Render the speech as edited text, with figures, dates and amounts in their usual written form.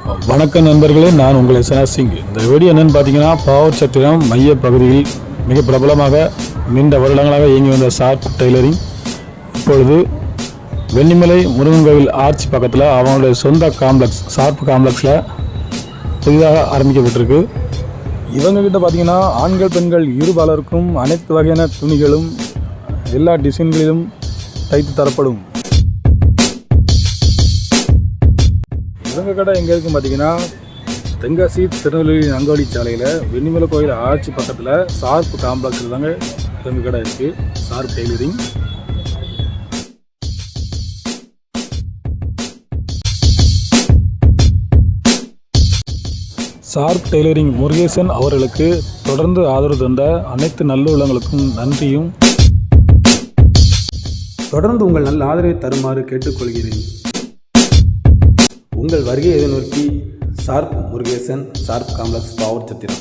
வணக்கம் நண்பர்களே, நான் உங்கள் சிங். இந்த வீடியோ என்னென்னு பார்த்தீங்கன்னா, பாவூர் சத்திரம் மைய பகுதியில் மிக பிரபலமாக நீண்ட வருடங்களாக இயங்கி வந்த ஷார்ப் டெய்லரிங் இப்பொழுது வெள்ளிமலை முருகன் கோவில் ஆர்ச் பக்கத்தில் அவங்களுடைய சொந்த காம்ப்ளெக்ஸ் ஷார்ப் காம்ப்ளெக்ஸில் புதிதாக ஆரம்பிக்கப்பட்டிருக்கு. இவங்ககிட்ட பார்த்தீங்கன்னா ஆண்கள் பெண்கள் இருபாலருக்கும் அனைத்து வகையான துணிகளும் எல்லா டிசைன்களிலும் தைத்து தரப்படும். இவங்க கடை எங்கே இருக்குன்னு பார்த்தீங்கன்னா, தென்காசி திருநெல்வேலி நங்கவழி சாலையில் வெள்ளிமலை கோயில் ஆர்ச்சி பக்கத்தில் ஷார்ப் காம்ப்ளெக்ஸில் தாங்க இவங்க கடை இருக்குது. Sharp tailoring. Sharp tailoring Murugesan அவர்களுக்கு தொடர்ந்து ஆதரவு தந்த அனைத்து நல்லுள்ளங்களுக்கும் நன்றியும். தொடர்ந்து உங்கள் நல்ல ஆதரவை தருமாறு கேட்டுக்கொள்கிறேன். உங்கள் வருகையை எதிர்நோக்கி sharp Murugesan, sharp complex, Pavoor சத்திரம்.